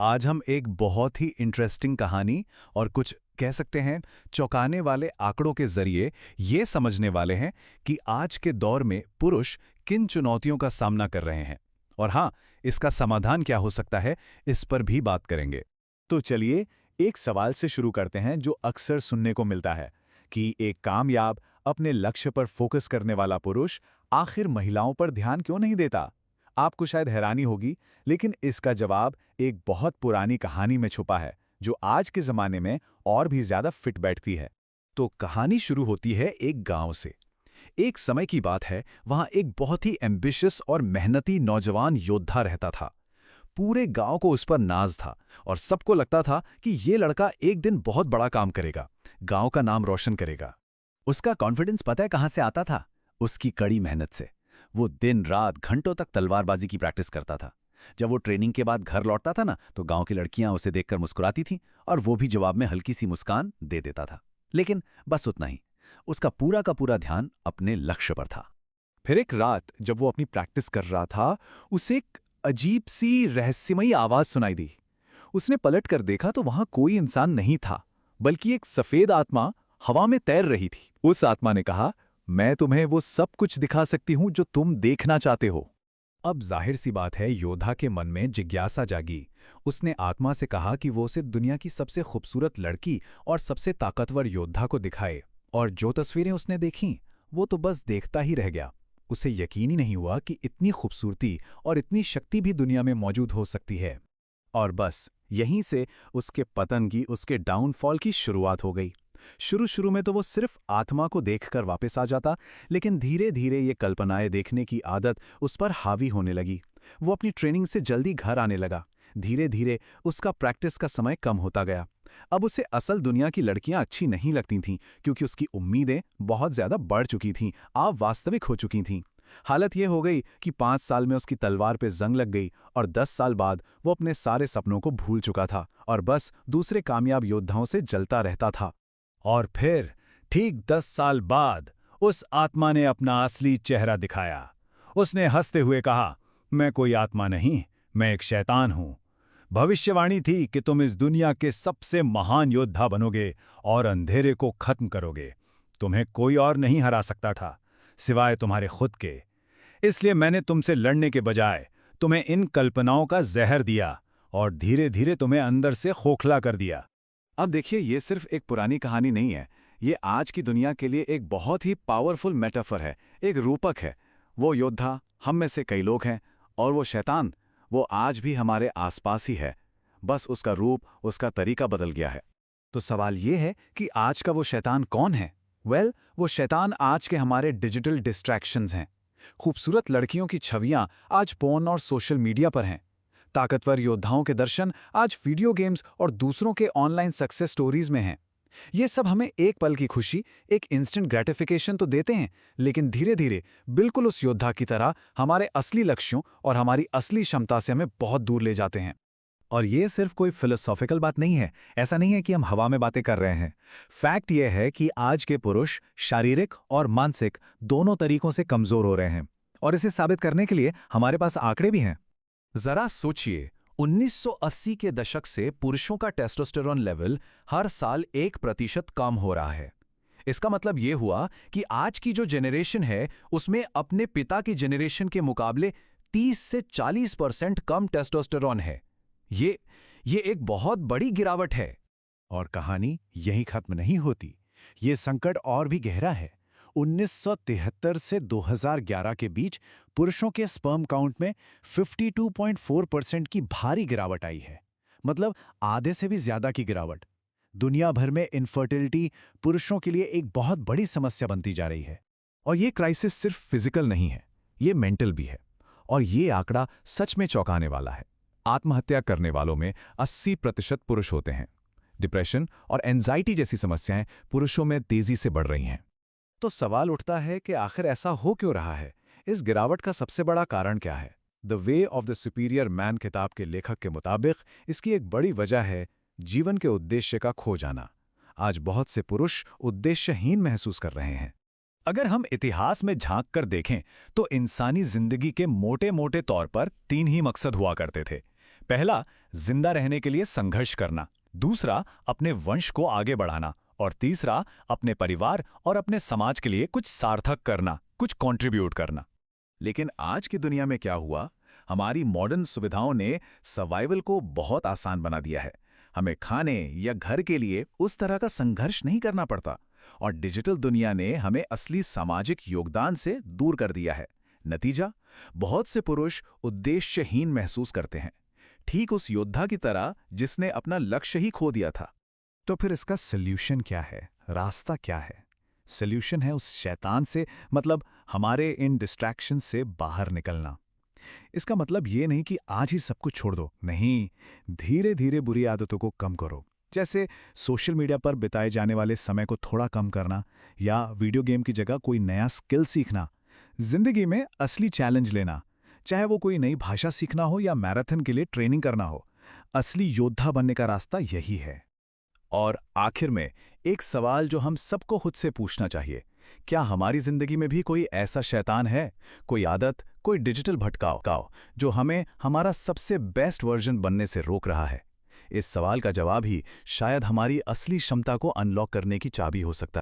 आज हम एक बहुत ही इंटरेस्टिंग कहानी और कुछ कह सकते हैं चौंकाने वाले आंकड़ों के जरिए ये समझने वाले हैं कि आज के दौर में पुरुष किन चुनौतियों का सामना कर रहे हैं। और हाँ, इसका समाधान क्या हो सकता है, इस पर भी बात करेंगे। तो चलिए एक सवाल से शुरू करते हैं जो अक्सर सुनने को मिलता है कि एक कामयाब अपने लक्ष्य पर फोकस करने वाला पुरुष आखिर महिलाओं पर ध्यान क्यों नहीं देता। आपको शायद हैरानी होगी, लेकिन इसका जवाब एक बहुत पुरानी कहानी में छुपा है जो आज के जमाने में और भी ज्यादा फिट बैठती है। तो कहानी शुरू होती है एक गांव से। एक समय की बात है, वहां एक बहुत ही एम्बिशियस और मेहनती नौजवान योद्धा रहता था। पूरे गांव को उस पर नाज था और सबको लगता था कि ये लड़का एक दिन बहुत बड़ा काम करेगा, गांव का नाम रोशन करेगा। उसका कॉन्फिडेंस पता है कहां से आता था? उसकी कड़ी मेहनत से। वो दिन रात घंटों तक तलवारबाजी की प्रैक्टिस करता था। जब वो ट्रेनिंग के बाद घर लौटता था ना, तो गांव की लड़कियां उसे देखकर मुस्कुराती थीं और वो भी जवाब में हल्की सी मुस्कान दे देता था। लेकिन बस उतना ही, उसका पूरा का पूरा ध्यान अपने लक्ष्य पर था। फिर एक रात जब वो अपनी प्रैक्टिस कर रहा था, उसे एक अजीब सी रहस्यमयी आवाज सुनाई दी। उसने पलट कर देखा तो वहां कोई इंसान नहीं था, बल्कि एक सफेद आत्मा हवा में तैर रही थी। उस आत्मा ने कहा, मैं तुम्हें वो सब कुछ दिखा सकती हूं जो तुम देखना चाहते हो। अब जाहिर सी बात है, योद्धा के मन में जिज्ञासा जागी। उसने आत्मा से कहा कि वो उसे दुनिया की सबसे खूबसूरत लड़की और सबसे ताकतवर योद्धा को दिखाए। और जो तस्वीरें उसने देखीं, वो तो बस देखता ही रह गया। उसे यकीन ही नहीं हुआ कि इतनी खूबसूरती और इतनी शक्ति भी दुनिया में मौजूद हो सकती है। और बस यहीं से उसके पतन की, उसके डाउनफॉल की शुरुआत हो गई। शुरू शुरू में तो वो सिर्फ आत्मा को देखकर वापस आ जाता, लेकिन धीरे धीरे ये कल्पनाएं देखने की आदत उस पर हावी होने लगी। वो अपनी ट्रेनिंग से जल्दी घर आने लगा। धीरे धीरे उसका प्रैक्टिस का समय कम होता गया। अब उसे असल दुनिया की लड़कियां अच्छी नहीं लगती थीं, क्योंकि उसकी उम्मीदें बहुत ज्यादा बढ़ चुकी थीं, अब वास्तविक हो चुकी थीं। हालत यह हो गई कि 5 साल में उसकी तलवार पे जंग लग गई और 10 साल बाद वो अपने सारे सपनों को भूल चुका था और बस दूसरे कामयाब योद्धाओं से जलता रहता था। और फिर ठीक 10 साल बाद उस आत्मा ने अपना असली चेहरा दिखाया। उसने हंसते हुए कहा, मैं कोई आत्मा नहीं, मैं एक शैतान हूं। भविष्यवाणी थी कि तुम इस दुनिया के सबसे महान योद्धा बनोगे और अंधेरे को खत्म करोगे। तुम्हें कोई और नहीं हरा सकता था, सिवाय तुम्हारे खुद के। इसलिए मैंने तुमसे लड़ने के बजाय तुम्हें इन कल्पनाओं का जहर दिया और धीरे धीरे तुम्हें अंदर से खोखला कर दिया। अब देखिए, ये सिर्फ एक पुरानी कहानी नहीं है, ये आज की दुनिया के लिए एक बहुत ही पावरफुल मेटाफर है, एक रूपक है। वो योद्धा हम में से कई लोग हैं, और वो शैतान, वो आज भी हमारे आसपास ही है। बस उसका रूप, उसका तरीका बदल गया है। तो सवाल ये है कि आज का वो शैतान कौन है? वो शैतान आज के हमारे डिजिटल डिस्ट्रैक्शंस हैं। खूबसूरत लड़कियों की छवियां आज पोर्न और सोशल मीडिया पर हैं। ताकतवर योद्धाओं के दर्शन आज वीडियो गेम्स और दूसरों के ऑनलाइन सक्सेस स्टोरीज में हैं। ये सब हमें एक पल की खुशी, एक इंस्टेंट ग्रेटिफिकेशन तो देते हैं, लेकिन धीरे धीरे, बिल्कुल उस योद्धा की तरह, हमारे असली लक्ष्यों और हमारी असली क्षमता से हमें बहुत दूर ले जाते हैं। और ये सिर्फ कोई फिलोसॉफिकल बात नहीं है। ऐसा नहीं है कि हम हवा में बातें कर रहे हैं। फैक्ट ये है कि आज के पुरुष शारीरिक और मानसिक दोनों तरीकों से कमजोर हो रहे हैं। और इसे साबित करने के लिए हमारे पास आंकड़े भी हैं। जरा सोचिए, 1980 के दशक से पुरुषों का टेस्टोस्टेरोन लेवल हर साल 1% कम हो रहा है। इसका मतलब ये हुआ कि आज की जो जनरेशन है, उसमें अपने पिता की जनरेशन के मुकाबले 30 से 40% कम टेस्टोस्टेरोन है। ये ये एक बहुत बड़ी गिरावट है। और कहानी यहीं खत्म नहीं होती। ये संकट और भी गहरा है। 1973 से 2011 के बीच पुरुषों के स्पर्म काउंट में 52.4% की भारी गिरावट आई है। मतलब आधे से भी ज्यादा की गिरावट। दुनिया भर में इनफर्टिलिटी पुरुषों के लिए एक बहुत बड़ी समस्या बनती जा रही है। और ये क्राइसिस सिर्फ फिजिकल नहीं है, ये मेंटल भी है। और ये आंकड़ा सच में चौंकाने वाला है। आत्महत्या करने वालों में 80% पुरुष होते हैं। डिप्रेशन और एंजाइटी जैसी समस्याएं पुरुषों में तेजी से बढ़ रही हैं। तो सवाल उठता है कि आखिर ऐसा हो क्यों रहा है? इस गिरावट का सबसे बड़ा कारण क्या है? The way of the superior man किताब के लेखक के मुताबिक इसकी एक बड़ी वजह है जीवन के उद्देश्य का खो जाना। आज बहुत से पुरुष उद्देश्यहीन महसूस कर रहे हैं। अगर हम इतिहास में झांक कर देखें तो इंसानी जिंदगी के मोटे मोटे तौर पर 3 ही मकसद हुआ करते थे। पहला, जिंदा रहने के लिए संघर्ष करना। दूसरा, अपने वंश को आगे बढ़ाना। और तीसरा, अपने परिवार और अपने समाज के लिए कुछ सार्थक करना, कुछ कंट्रीब्यूट करना। लेकिन आज की दुनिया में क्या हुआ? हमारी मॉडर्न सुविधाओं ने सर्वाइवल को बहुत आसान बना दिया है। हमें खाने या घर के लिए उस तरह का संघर्ष नहीं करना पड़ता, और डिजिटल दुनिया ने हमें असली सामाजिक योगदान से दूर कर दिया है। नतीजा, बहुत से पुरुष उद्देश्यहीन महसूस करते हैं, ठीक उस योद्धा की तरह जिसने अपना लक्ष्य ही खो दिया था। तो फिर इसका सल्यूशन क्या है? रास्ता क्या है? सल्यूशन है उस शैतान से, मतलब हमारे इन डिस्ट्रैक्शन से बाहर निकलना। इसका मतलब ये नहीं कि आज ही सब कुछ छोड़ दो, नहीं, धीरे धीरे बुरी आदतों को कम करो। जैसे सोशल मीडिया पर बिताए जाने वाले समय को थोड़ा कम करना, या वीडियो गेम की जगह कोई नया स्किल सीखना। जिंदगी में असली चैलेंज लेना, चाहे वो कोई नई भाषा सीखना हो या मैराथन के लिए ट्रेनिंग करना हो। असली योद्धा बनने का रास्ता यही है। और आखिर में एक सवाल जो हम सबको खुद से पूछना चाहिए, क्या हमारी जिंदगी में भी कोई ऐसा शैतान है, कोई आदत, कोई डिजिटल भटकाव जो हमें हमारा सबसे बेस्ट वर्जन बनने से रोक रहा है? इस सवाल का जवाब ही शायद हमारी असली क्षमता को अनलॉक करने की चाबी हो सकता है।